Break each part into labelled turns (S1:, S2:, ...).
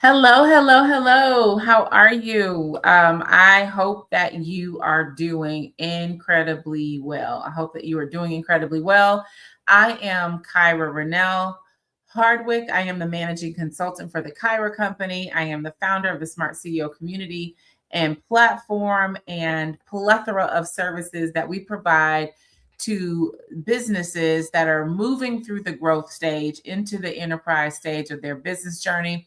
S1: Hello, hello, hello. How are you? I hope that you are doing incredibly well. I hope that you are doing incredibly well. I am Kyra Rennell Hardwick. I am the managing consultant for the Kyra Company. I am the founder of the Smart CEO community and platform and plethora of services that we provide to businesses that are moving through the growth stage into the enterprise stage of their business journey,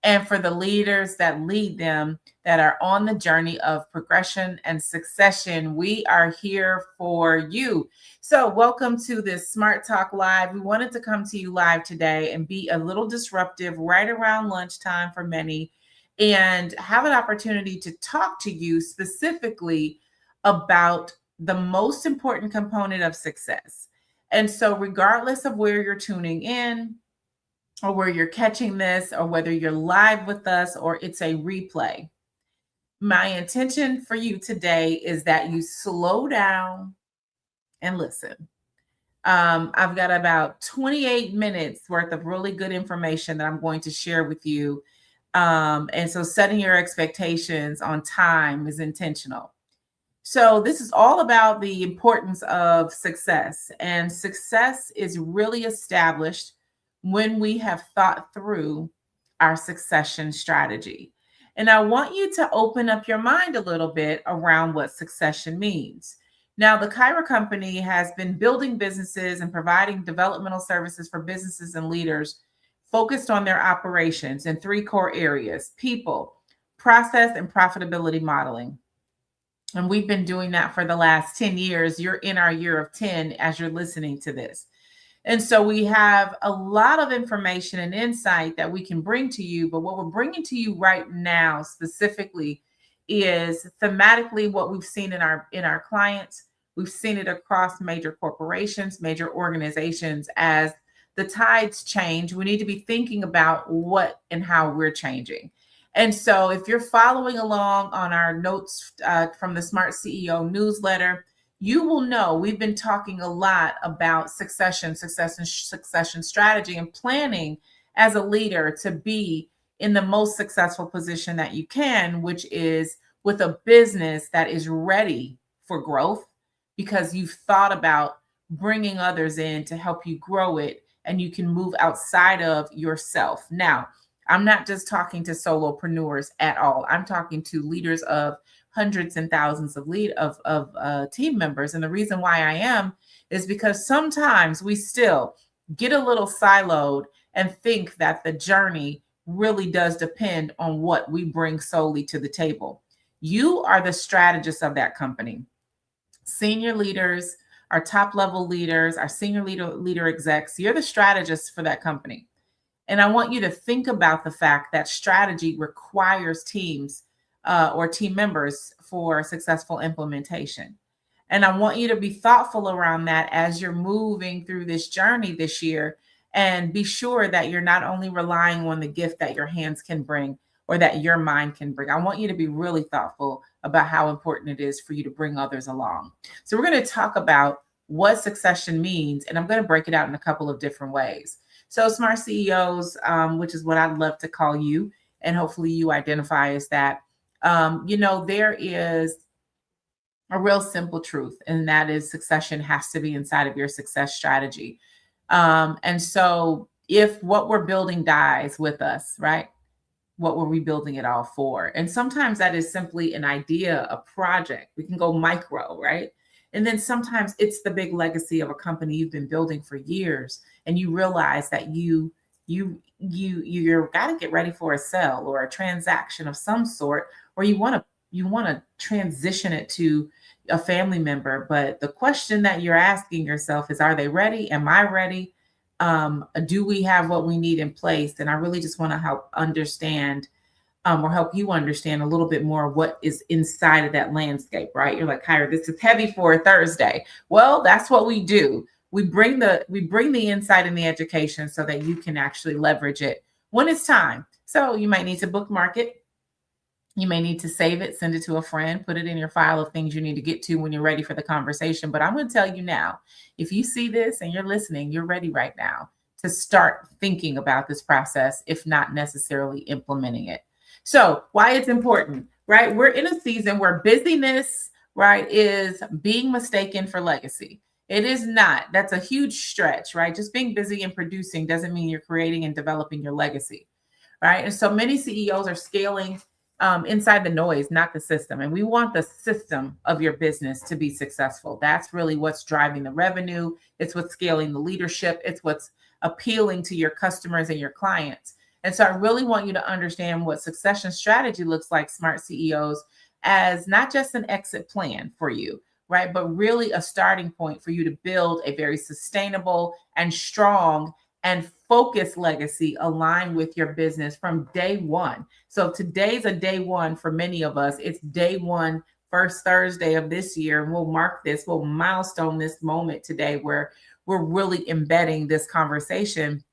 S1: and for the leaders that lead them that are on the journey of progression and succession. We are here for you. So, welcome to this Smart Talk Live. We wanted to come to you live today and be a little disruptive right around lunchtime for many and have an opportunity to talk to you specifically about the most important component of success. And so, regardless of where you're tuning in, or where you're catching this, or whether you're live with us or it's a replay, my intention for you today is that you slow down and listen. I've got about 28 minutes worth of really good information that I'm going to share with you. And so setting your expectations on time is intentional. So, this is all about the importance of success. And success is really established when we have thought through our succession strategy. And I want you to open up your mind a little bit around what succession means. Now, the Kyra Company has been building businesses and providing developmental services for businesses and leaders focused on their operations in three core areas: people, process, and profitability modeling. And we've been doing that for the last 10 years. You're in our year of 10 as you're listening to this. And so we have a lot of information and insight that we can bring to you. But what we're bringing to you right now specifically is thematically what we've seen in our clients. We've seen it across major corporations, major organizations. As the tides change, we need to be thinking about what and how we're changing. And so, if you're following along on our notes from the Smart CEO newsletter, you will know we've been talking a lot about succession strategy, and planning as a leader to be in the most successful position that you can, which is with a business that is ready for growth because you've thought about bringing others in to help you grow it, and you can move outside of yourself. Now, I'm not just talking to solopreneurs at all. I'm talking to leaders of hundreds and thousands of team members. And the reason why I am is because sometimes we still get a little siloed and think that the journey really does depend on what we bring solely to the table. You are the strategist of that company. Senior leaders, our top level leaders, our senior leader execs, you're the strategist for that company. And I want you to think about the fact that strategy requires teams or team members for successful implementation. And I want you to be thoughtful around that as you're moving through this journey this year, and be sure that you're not only relying on the gift that your hands can bring or that your mind can bring. I want you to be really thoughtful about how important it is for you to bring others along. So we're going to talk about what succession means, and I'm going to break it out in a couple of different ways. So Smart CEOs, which is what I'd love to call you, and hopefully you identify as that. There is a real simple truth, and that is succession has to be inside of your success strategy. And so if what we're building dies with us, right? What were we building it all for? And sometimes that is simply an idea, a project. We can go micro, right? And then sometimes it's the big legacy of a company you've been building for years, and you realize that you're got to get ready for a sale or a transaction of some sort, or you want to transition it to a family member. But the question that you're asking yourself is, are they ready? Am I ready? Do we have what we need in place? And I really just want to help understand or help you understand a little bit more what is inside of that landscape, right? You're like, Kyra, this is heavy for a Thursday. Well, that's what we do. We bring the insight and the education so that you can actually leverage it when it's time. So you might need to bookmark it. You may need to save it, send it to a friend, put it in your file of things you need to get to when you're ready for the conversation. But I'm going to tell you now, if you see this and you're listening, you're ready right now to start thinking about this process, if not necessarily implementing it. So why it's important, right? We're in a season where busyness, right, is being mistaken for legacy. It is not. That's a huge stretch, right? Just being busy and producing doesn't mean you're creating and developing your legacy, right? And so many CEOs are scaling inside the noise, not the system. And we want the system of your business to be successful. That's really what's driving the revenue. It's what's scaling the leadership. It's what's appealing to your customers and your clients. And so I really want you to understand what succession strategy looks like, smart CEOs, as not just an exit plan for you, right? But really a starting point for you to build a very sustainable and strong and focused legacy aligned with your business from day one. So today's a day one for many of us. It's day one, first Thursday of this year. And we'll mark this, we'll milestone this moment today where we're really embedding this conversation,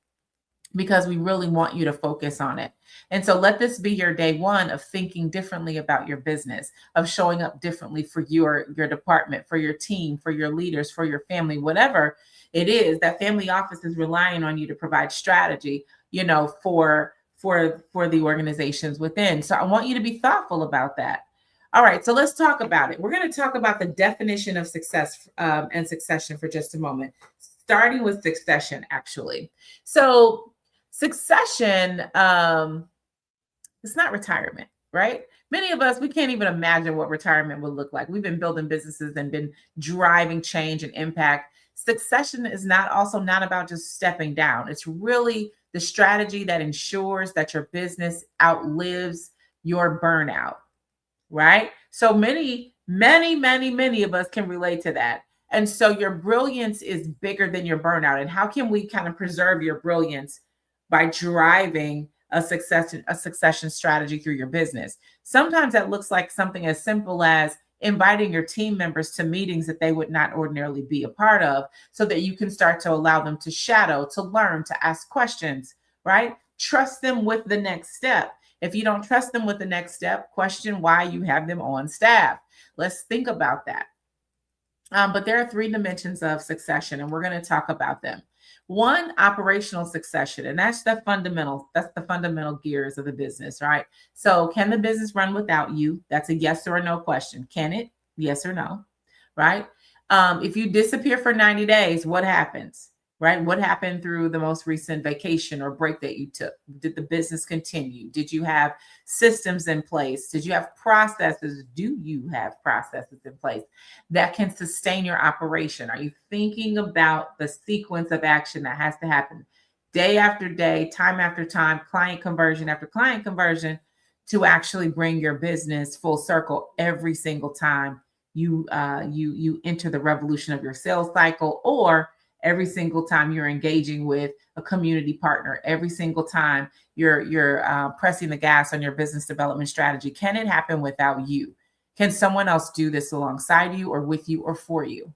S1: because we really want you to focus on it. And so let this be your day one of thinking differently about your business, of showing up differently for your department, for your team, for your leaders, for your family, whatever it is. That family office is relying on you to provide strategy, for the organizations within. So I want you to be thoughtful about that. All right, so let's talk about it. We're going to talk about the definition of success and succession for just a moment, starting with succession, actually. So succession, it's not retirement, right? Many of us, we can't even imagine what retirement would look like. We've been building businesses and been driving change and impact. Succession is not about just stepping down. It's really the strategy that ensures that your business outlives your burnout, right? So many of us can relate to that. And so your brilliance is bigger than your burnout. And how can we kind of preserve your brilliance? By driving a succession strategy through your business. Sometimes that looks like something as simple as inviting your team members to meetings that they would not ordinarily be a part of, so that you can start to allow them to shadow, to learn, to ask questions, right? Trust them with the next step. If you don't trust them with the next step, question why you have them on staff. Let's think about that. But there are 3 dimensions of succession, and we're going to talk about them. One, operational succession, and that's the fundamental gears of the business, right? So can the business run without you? That's a yes or a no question. Can it? Yes or no, right? If you disappear for 90 days, what happens, right? What happened through the most recent vacation or break that you took? Did the business continue? Did you have systems in place? Did you have processes? Do you have processes in place that can sustain your operation? Are you thinking about the sequence of action that has to happen day after day, time after time, client conversion after client conversion, to actually bring your business full circle every single time you enter the revolution of your sales cycle, or every single time you're engaging with a community partner, every single time you're pressing the gas on your business development strategy? Can it happen without you? Can someone else do this alongside you or with you or for you?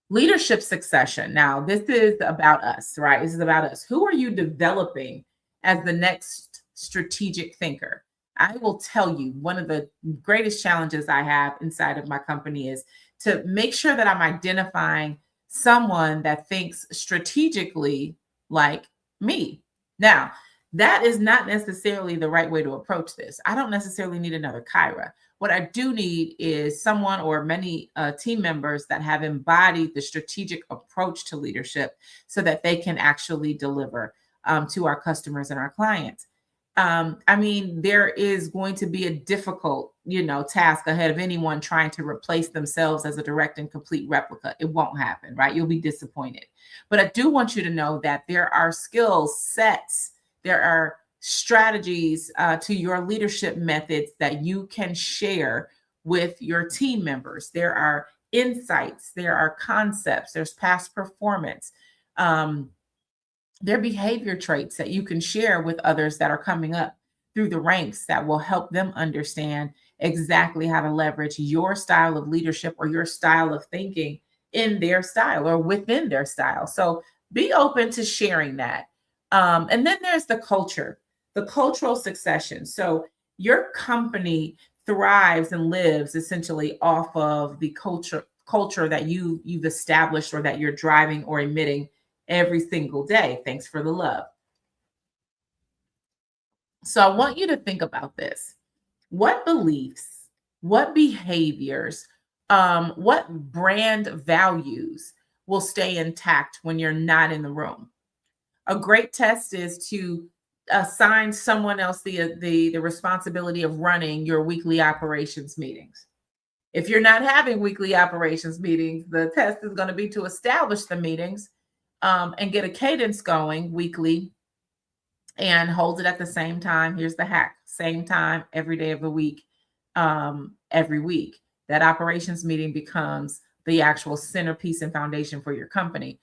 S1: Leadership succession. Now, this is about us, right? This is about us. Who are you developing as the next strategic thinker? I will tell you, one of the greatest challenges I have inside of my company is to make sure that I'm identifying someone that thinks strategically like me. Now, that is not necessarily the right way to approach this. I don't necessarily need another Kyra. What I do need is someone or many team members that have embodied the strategic approach to leadership, so that they can actually deliver to our customers and our clients. There is going to be a difficult, task ahead of anyone trying to replace themselves as a direct and complete replica. It won't happen, right? You'll be disappointed. But I do want you to know that there are skill sets, there are strategies to your leadership methods that you can share with your team members. There are insights, there are concepts, there's past performance. Their behavior traits that you can share with others that are coming up through the ranks that will help them understand exactly how to leverage your style of leadership or your style of thinking in their style or within their style. So be open to sharing that. And then there's the culture, the cultural succession. So your company thrives and lives essentially off of the culture that you've established or that you're driving or emitting every single day. Thanks for the love. So I want you to think about this. What beliefs, what behaviors, what brand values will stay intact when you're not in the room? A great test is to assign someone else the responsibility of running your weekly operations meetings. If you're not having weekly operations meetings, the test is going to be to establish the meetings and get a cadence going weekly and hold it at the same time. Here's the hack: same time every day of the week, every week. That operations meeting becomes the actual centerpiece and foundation for your company.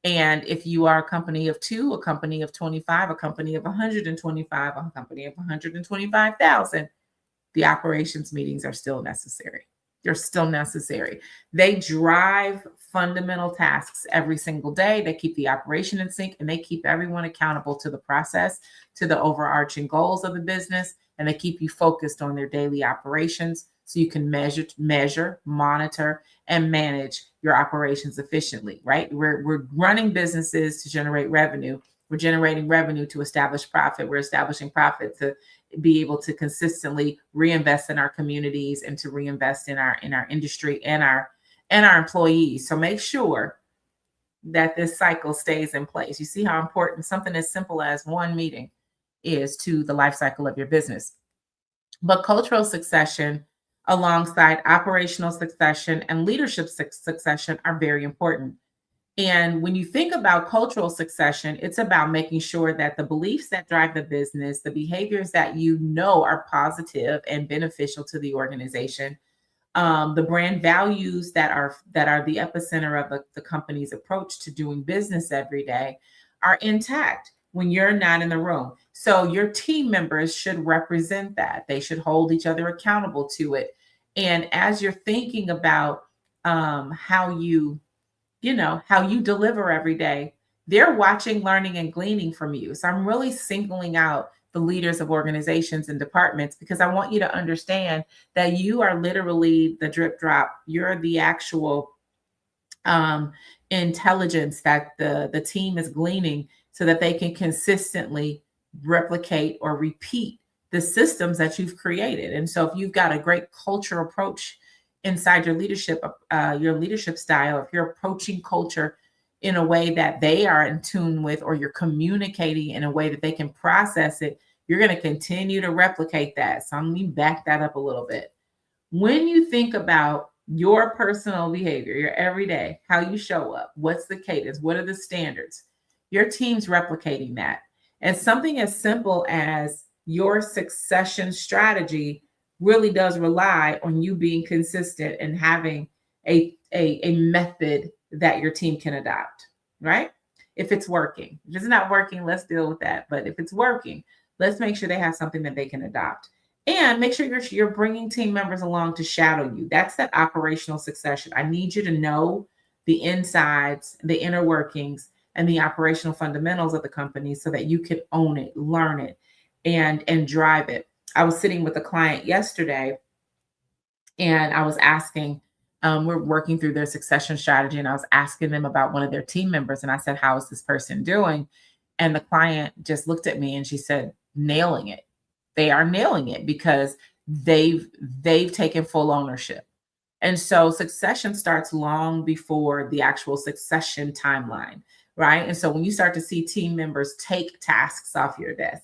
S1: And if you are a company of 2, a company of 25, a company of 125, a company of 125,000, the operations meetings are still necessary. They're still necessary. They drive fundamental tasks every single day. They keep the operation in sync, and they keep everyone accountable to the process, to the overarching goals of the business, and they keep you focused on their daily operations so you can measure, monitor, and manage your operations efficiently, right? We're running businesses to generate revenue. We're generating revenue to establish profit. We're establishing profit to be able to consistently reinvest in our communities and to reinvest in our industry and our employees. So make sure that this cycle stays in place. You see how important something as simple as one meeting is to the life cycle of your business. But cultural succession alongside operational succession and leadership succession are very important. And when you think about cultural succession, it's about making sure that the beliefs that drive the business, the behaviors that you know are positive and beneficial to the organization, the brand values that are the epicenter of the company's approach to doing business every day are intact when you're not in the room. So your team members should represent that. They should hold each other accountable to it. And as you're thinking about how you deliver every day, they're watching, learning, and gleaning from you. So I'm really singling out the leaders of organizations and departments because I want you to understand that you are literally the drip drop. You're the actual intelligence that the team is gleaning so that they can consistently replicate or repeat the systems that you've created. And so if you've got a great culture approach inside your leadership style, if you're approaching culture in a way that they are in tune with, or you're communicating in a way that they can process it, you're going to continue to replicate that. So I'm going to back that up a little bit. When you think about your personal behavior, your everyday, how you show up, what's the cadence, what are the standards, your team's replicating that. And something as simple as your succession strategy really does rely on you being consistent and having a method that your team can adopt, right? If it's working. If it's not working, let's deal with that. But if it's working, let's make sure they have something that they can adopt. And make sure you're bringing team members along to shadow you. That's that operational succession. I need you to know the insides, the inner workings, and the operational fundamentals of the company so that you can own it, learn it, and drive it. I was sitting with a client yesterday and I was asking, we're working through their succession strategy, and I was asking them about one of their team members. And I said, how is this person doing? And the client just looked at me and she said, nailing it. They are nailing it because they've taken full ownership. And so succession starts long before the actual succession timeline, right? And so when you start to see team members take tasks off your desk,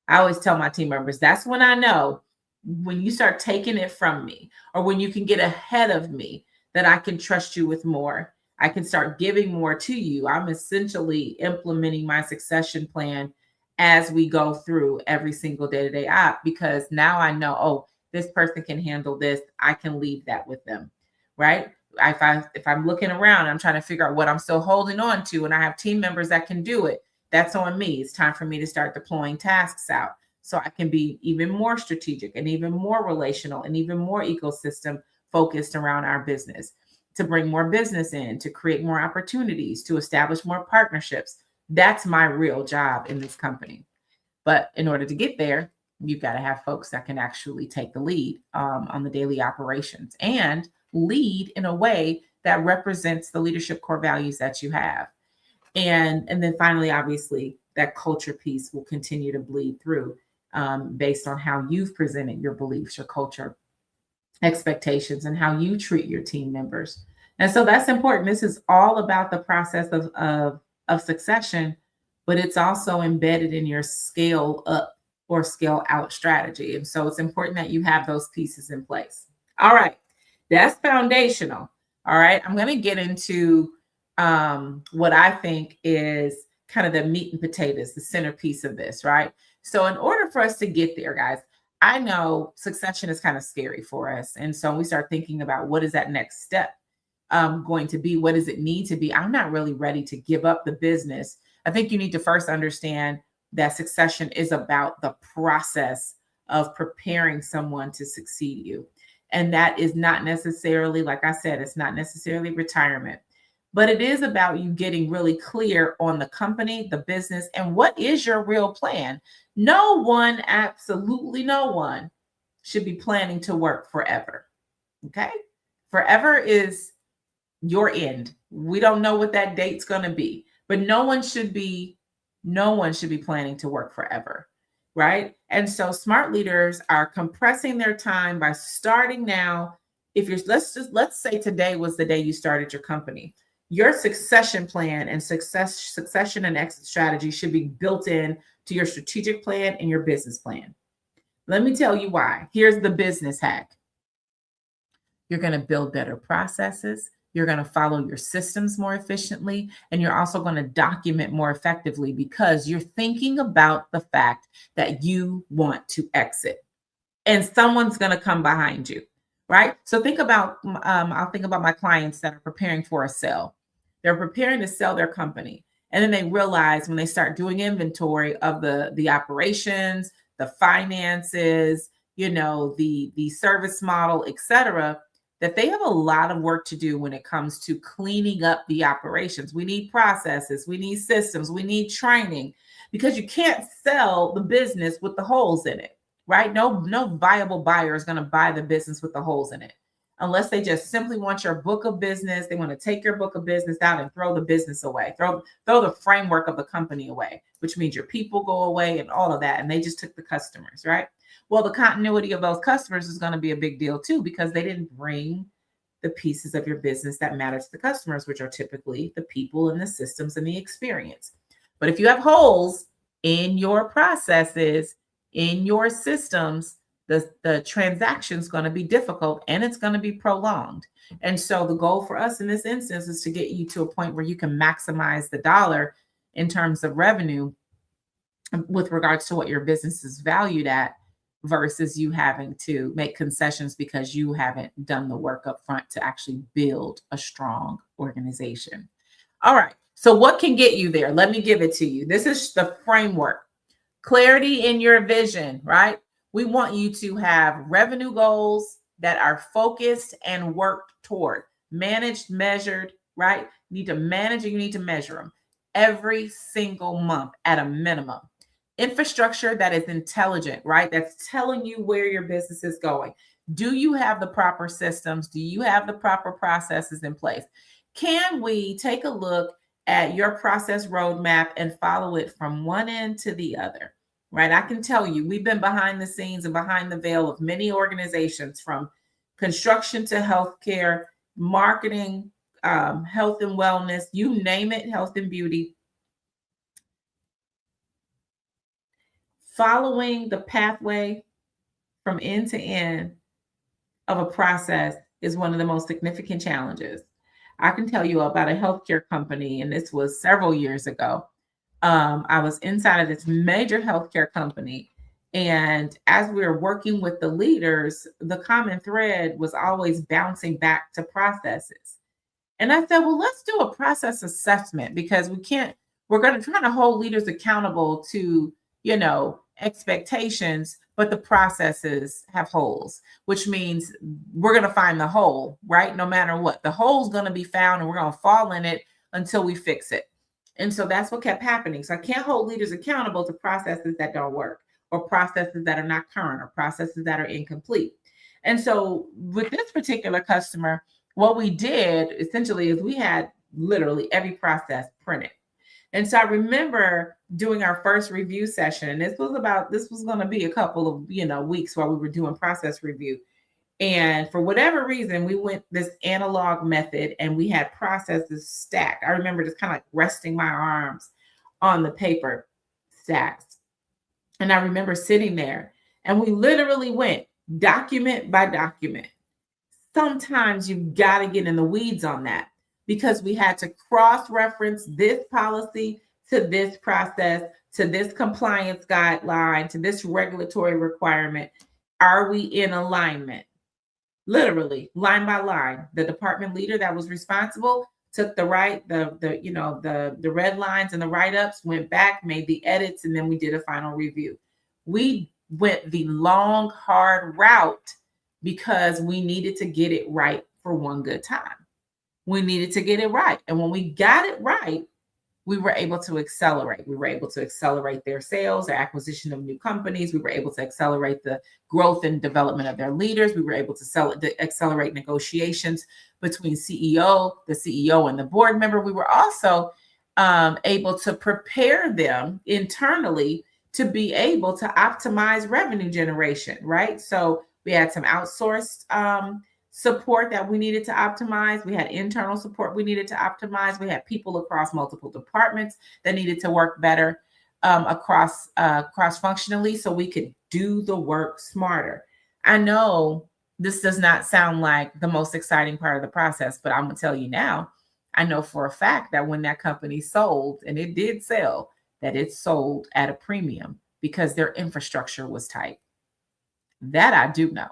S1: I always tell my team members, that's when I know when you start taking it from me, or when you can get ahead of me, that I can trust you with more. I can start giving more to you. I'm essentially implementing my succession plan as we go through every single day-to-day op, because now I know, oh, this person can handle this. I can leave that with them, right? If I'm looking around, I'm trying to figure out what I'm still holding on to, and I have team members that can do it, that's on me. It's time for me to start deploying tasks out so I can be even more strategic and even more relational and even more ecosystem focused around our business, to bring more business in, to create more opportunities, to establish more partnerships. That's my real job in this company. But in order to get there, you've got to have folks that can actually take the lead on the daily operations and lead in a way that represents the leadership core values that you have. And then finally, obviously, that culture piece will continue to bleed through based on how you've presented your beliefs, your culture, expectations, and how you treat your team members. And so that's important. This is all about the process of succession, but it's also embedded in your scale up or scale out strategy. And so it's important that you have those pieces in place. All right, that's foundational. All right, I'm going to get into what I think is kind of the meat and potatoes, the centerpiece of this, right? So, in order for us to get there, guys, I know succession is kind of scary for us. And so we start thinking about what is that next step going to be? What does it need to be? I'm not really ready to give up the business. I think you need to first understand that succession is about the process of preparing someone to succeed you. And that is not necessarily, like I said, it's not necessarily retirement, but it is about you getting really clear on the company, the business, and what is your real plan. No one, absolutely no one, should be planning to work forever. Okay? Forever is your end. We don't know what that date's going to be, but no one should be planning to work forever, right? And so smart leaders are compressing their time by starting now. If you're let's say today was the day you started your company. Your succession plan and succession and exit strategy should be built in to your strategic plan and your business plan. Let me tell you why. Here's the business hack. You're going to build better processes. You're going to follow your systems more efficiently, and you're also going to document more effectively because you're thinking about the fact that you want to exit and someone's going to come behind you, right? So think about, I'll think about my clients that are preparing for a sale. They're preparing to sell their company. And then they realize when they start doing inventory of the operations, the finances, the service model, et cetera, that they have a lot of work to do when it comes to cleaning up the operations. We need processes, we need systems, we need training, because you can't sell the business with the holes in it, right? No viable buyer is going to buy the business with the holes in it, unless they just simply want your book of business. They want to take your book of business out and throw the business away, throw the framework of the company away, which means your people go away and all of that. And they just took the customers, right? Well, the continuity of those customers is going to be a big deal too, because they didn't bring the pieces of your business that matter to the customers, which are typically the people and the systems and the experience. But if you have holes in your processes, in your systems, the transaction is going to be difficult and it's going to be prolonged. And so the goal for us in this instance is to get you to a point where you can maximize the dollar in terms of revenue with regards to what your business is valued at, versus you having to make concessions because you haven't done the work up front to actually build a strong organization. All right. So what can get you there? Let me give it to you. This is the framework. Clarity in your vision, right? We want you to have revenue goals that are focused and worked toward, managed, measured, right? You need to manage and you need to measure them every single month at a minimum. Infrastructure that is intelligent, right? That's telling you where your business is going. Do you have the proper systems? Do you have the proper processes in place? Can we take a look at your process roadmap and follow it from one end to the other, right? I can tell you, we've been behind the scenes and behind the veil of many organizations, from construction to healthcare, marketing, health and wellness, you name it, health and beauty. Following the pathway from end to end of a process is one of the most significant challenges. I can tell you about a healthcare company, and this was several years ago. I was inside of this major healthcare company, and as we were working with the leaders, the common thread was always bouncing back to processes. And I said, well, let's do a process assessment, because we're going to try to hold leaders accountable to, expectations, but the processes have holes, which means we're going to find the hole, right? No matter what, the hole's going to be found and we're going to fall in it until we fix it. And so that's what kept happening. So I can't hold leaders accountable to processes that don't work, or processes that are not current, or processes that are incomplete. And so with this particular customer, what we did essentially is we had literally every process printed. And so I remember doing our first review session, and this was going to be a couple of, weeks while we were doing process review. And for whatever reason, we went this analog method and we had processes stacked. I remember just kind of like resting my arms on the paper stacks. And I remember sitting there and we literally went document by document. Sometimes you've got to get in the weeds on that because we had to cross-reference this policy to this process, to this compliance guideline, to this regulatory requirement. Are we in alignment? Literally, line by line. The department leader that was responsible took the red lines and the write-ups, went back, made the edits, and then we did a final review. We went the long, hard route because we needed to get it right for one good time. We needed to get it right. And when we got it right, we were able to accelerate. We were able to accelerate their sales, their acquisition of new companies. We were able to accelerate the growth and development of their leaders. We were able to accelerate negotiations between the CEO and the board member. We were also able to prepare them internally to be able to optimize revenue generation, right? So we had some outsourced support that we needed to optimize. We had internal support we needed to optimize. We had people across multiple departments that needed to work better cross-functionally so we could do the work smarter. I know this does not sound like the most exciting part of the process, but I'm going to tell you now, I know for a fact that when that company sold, and it did sell, that it sold at a premium because their infrastructure was tight. That I do know.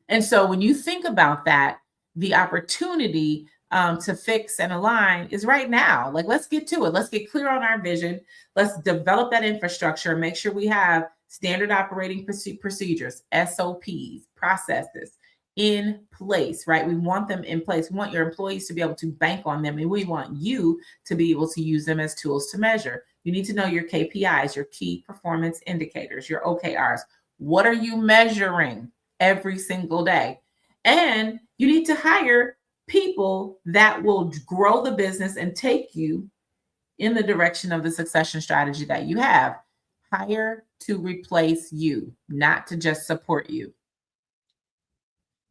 S1: And so when you think about that, the opportunity to fix and align is right now. Like, let's get to it. Let's get clear on our vision. Let's develop that infrastructure and make sure we have standard operating procedures, SOPs, processes in place, right? We want them in place. We want your employees to be able to bank on them, and we want you to be able to use them as tools to measure. You need to know your KPIs, your key performance indicators, your OKRs. What are you measuring every single day? And you need to hire people that will grow the business and take you in the direction of the succession strategy that you have. Hire to replace you, not to just support you.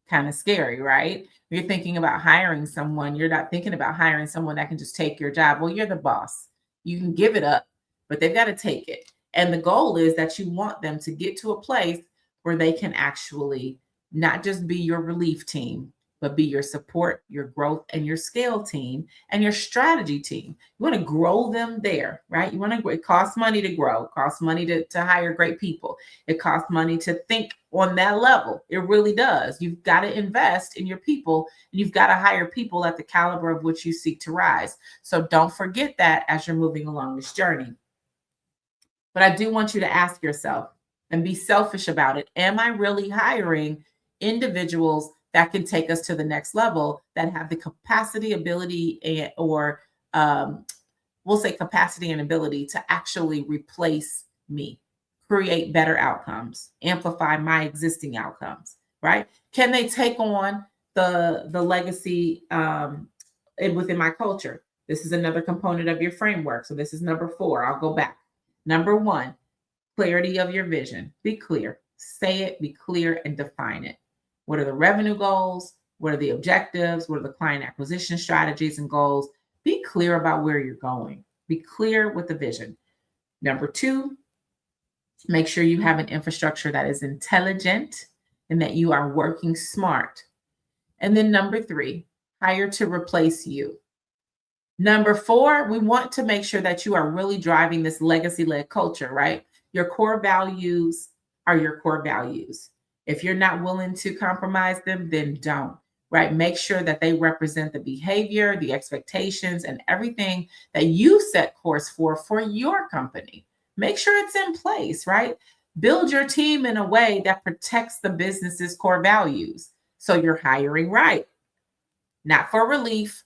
S1: Kind of scary, right? You're thinking about hiring someone. You're not thinking about hiring someone that can just take your job. Well, you're the boss. You can give it up, but they've got to take it. And the goal is that you want them to get to a place where they can actually not just be your relief team, but be your support, your growth, and your scale team, and your strategy team. You want to grow them there, right? It costs money to grow, it costs money to hire great people. It costs money to think on that level. It really does. You've got to invest in your people, and you've got to hire people at the caliber of which you seek to rise. So don't forget that as you're moving along this journey. But I do want you to ask yourself and be selfish about it. Am I really hiring individuals that can take us to the next level, that have the capacity, ability, capacity and ability to actually replace me, create better outcomes, amplify my existing outcomes, right? Can they take on the legacy within my culture? This is another component of your framework. So this is number 4. I'll go back. Number 1, clarity of your vision. Be clear. Say it, be clear, and define it. What are the revenue goals? What are the objectives? What are the client acquisition strategies and goals? Be clear about where you're going. Be clear with the vision. Number 2, make sure you have an infrastructure that is intelligent and that you are working smart. And then number 3, hire to replace you. Number 4, we want to make sure that you are really driving this legacy-led culture, right? Your core values are your core values. If you're not willing to compromise them, then don't, right? Make sure that they represent the behavior, the expectations, and everything that you set course for your company. Make sure it's in place, right? Build your team in a way that protects the business's core values. So you're hiring right, not for relief,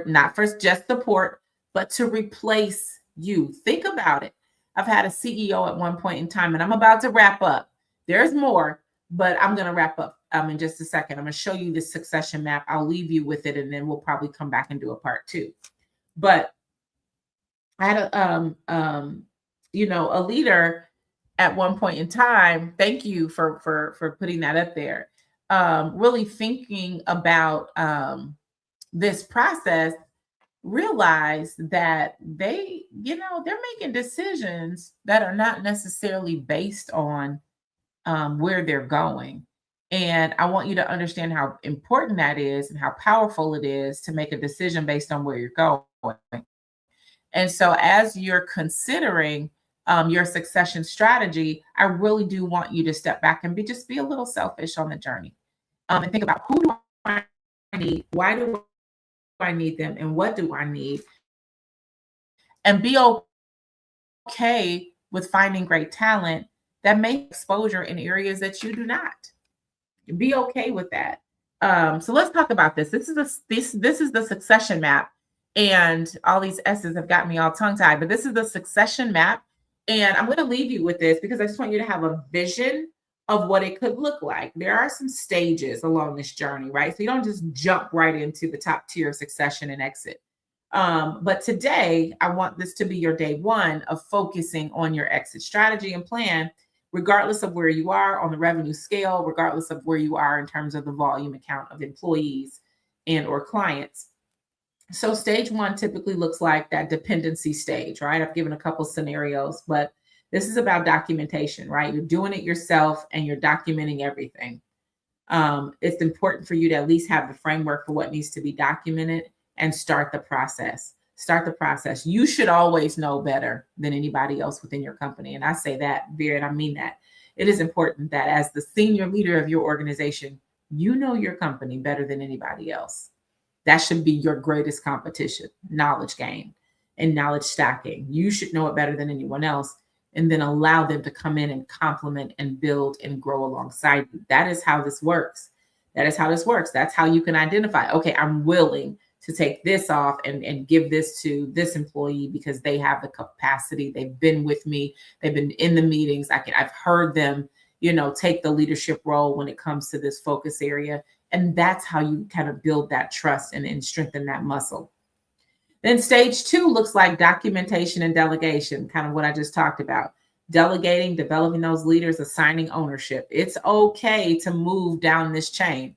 S1: not for just support, but to replace you. Think about it. I've had a CEO at one point in time, and I'm about to wrap up. There's more, but I'm going to wrap up in just a second. I'm going to show you the succession map. I'll leave you with it, and then we'll probably come back and do a part 2. But I had a leader at one point in time. Thank you for putting that up there. Really thinking about this process, realize that they're making decisions that are not necessarily based on where they're going. And I want you to understand how important that is and how powerful it is to make a decision based on where you're going. And so, as you're considering your succession strategy, I really do want you to step back and be a little selfish on the journey, and think about, who do I need, why do I need them, and what do I need, and be okay with finding great talent that may exposure in areas that you do not. Be okay with that. So let's talk about this. This is the succession map, and all these S's have got me all tongue tied. But this is the succession map, and I'm going to leave you with this because I just want you to have a vision of what it could look like. There are some stages along this journey, right? So you don't just jump right into the top tier of succession and exit. But today, I want this to be your day one of focusing on your exit strategy and plan, regardless of where you are on the revenue scale, regardless of where you are in terms of the volume account of employees and or clients. So stage one typically looks like that dependency stage, right? I've given a couple scenarios, but this is about documentation, right? You're doing it yourself and you're documenting everything. It's important for you to at least have the framework for what needs to be documented and start the process. Start the process. You should always know better than anybody else within your company. And I say that, Vera, and I mean that. It is important that as the senior leader of your organization, you know your company better than anybody else. That should be your greatest competition, knowledge gain and knowledge stacking. You should know it better than anyone else, and then allow them to come in and complement and build and grow alongside you. That is how this works. That is how this works. That's how you can identify, okay, I'm willing to take this off and give this to this employee because they have the capacity. They've been with me. They've been in the meetings. I've heard them, take the leadership role when it comes to this focus area. And that's how you kind of build that trust and strengthen that muscle. Then stage two looks like documentation and delegation, kind of what I just talked about. Delegating, developing those leaders, assigning ownership. It's okay to move down this chain.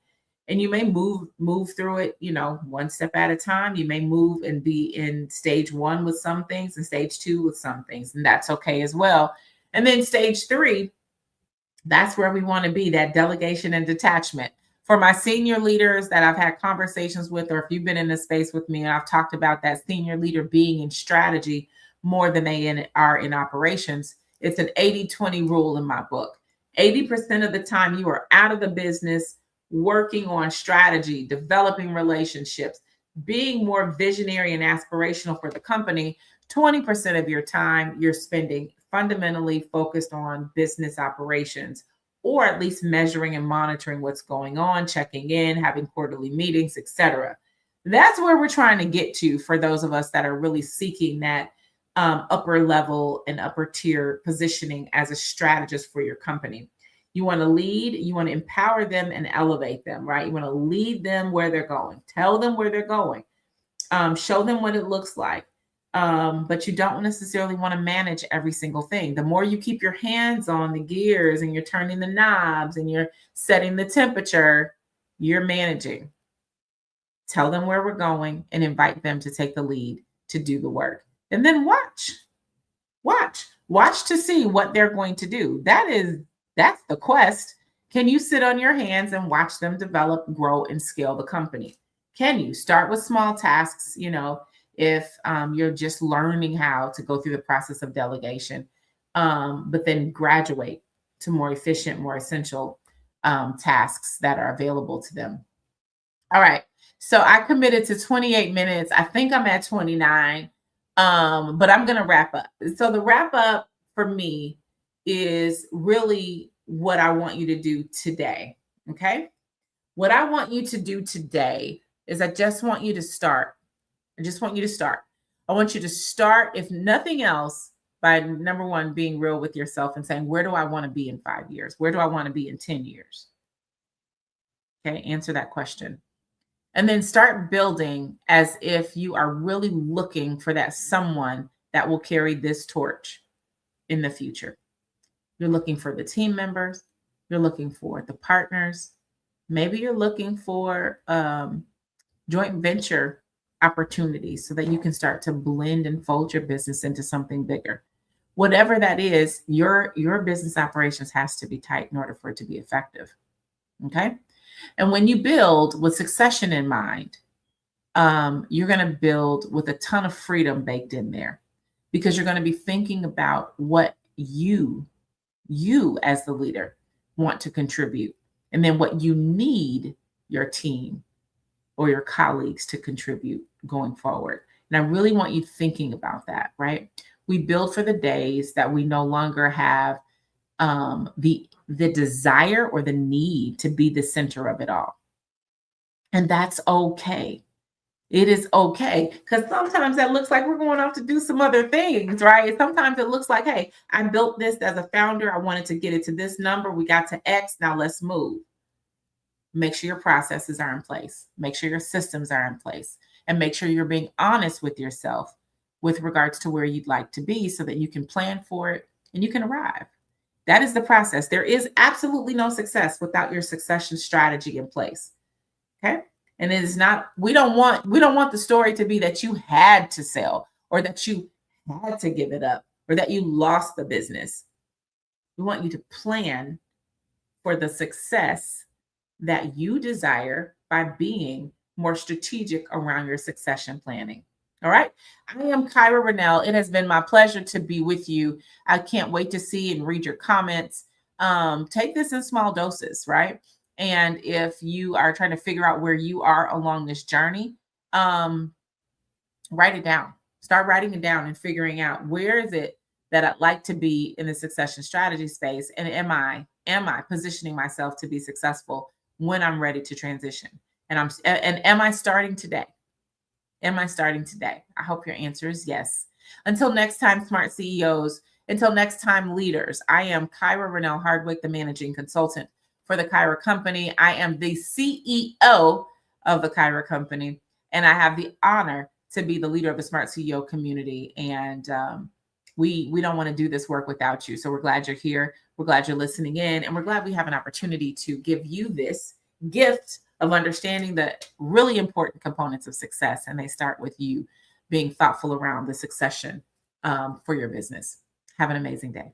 S1: And you may move through it, one step at a time. You may move and be in stage one with some things and stage two with some things, and that's okay as well. And then stage three, that's where we want to be, that delegation and detachment. For my senior leaders that I've had conversations with, or if you've been in this space with me and I've talked about that senior leader being in strategy more than they are in operations, it's an 80-20 rule in my book. 80% of the time you are out of the business working on strategy, developing relationships, being more visionary and aspirational for the company. 20% of your time you're spending fundamentally focused on business operations, or at least measuring and monitoring what's going on, checking in, having quarterly meetings, etc. That's where we're trying to get to for those of us that are really seeking that upper level and upper tier positioning as a strategist for your company. You want to lead, you want to empower them and elevate them, right? You want to lead them where they're going, tell them where they're going, show them what it looks like. But you don't necessarily want to manage every single thing. The more you keep your hands on the gears and you're turning the knobs and you're setting the temperature, you're managing. Tell them where we're going and invite them to take the lead to do the work. And then watch to see what they're going to do. That's the quest. Can you sit on your hands and watch them develop, grow, and scale the company? Can you start with small tasks, if you're just learning how to go through the process of delegation, but then graduate to more efficient, more essential tasks that are available to them. All right. So I committed to 28 minutes. I think I'm at 29, but I'm going to wrap up. So the wrap up for me is really what I want you to do today. Okay. What I want you to do today is I just want you to start. I just want you to start. I want you to start, if nothing else, by number one, being real with yourself and saying, where do I want to be in 5 years? Where do I want to be in 10 years? Okay, answer that question. And then start building as if you are really looking for that someone that will carry this torch in the future. You're looking for the team members, you're looking for the partners, maybe you're looking for joint venture opportunities so that you can start to blend and fold your business into something bigger. Whatever that is, your business operations has to be tight in order for it to be effective. Okay. And when you build with succession in mind, you're going to build with a ton of freedom baked in there because you're going to be thinking about what you as the leader want to contribute, and then what you need your team or your colleagues to contribute going forward. And I really want you thinking about that, right? We build for the days that we no longer have the desire or the need to be the center of it all. And that's okay. It is okay, because sometimes that looks like we're going off to do some other things, right? Sometimes it looks like, hey, I built this as a founder. I wanted to get it to this number. We got to X. Now let's move. Make sure your processes are in place. Make sure your systems are in place. And make sure you're being honest with yourself with regards to where you'd like to be so that you can plan for it and you can arrive. That is the process. There is absolutely no success without your succession strategy in place. Okay? And it is not, we don't want the story to be that you had to sell or that you had to give it up or that you lost the business. We want you to plan for the success that you desire by being more strategic around your succession planning. All right. I am Kyra Rennell. It has been my pleasure to be with you. I can't wait to see and read your comments. Take this in small doses, right? And if you are trying to figure out where you are along this journey, write it down. Start writing it down and figuring out where is it that I'd like to be in the succession strategy space, and am I positioning myself to be successful when I'm ready to transition? And am I starting today? Am I starting today? I hope your answer is yes. Until next time, smart CEOs. Until next time, leaders. I am Kyra Rennell Hardwick, the managing consultant for the Kyra Company. I am the CEO of the Kyra Company, and I have the honor to be the leader of the Smart CEO community. And we don't want to do this work without you. So we're glad you're here. We're glad you're listening in, and we're glad we have an opportunity to give you this gift of understanding the really important components of success. And they start with you being thoughtful around the succession for your business. Have an amazing day.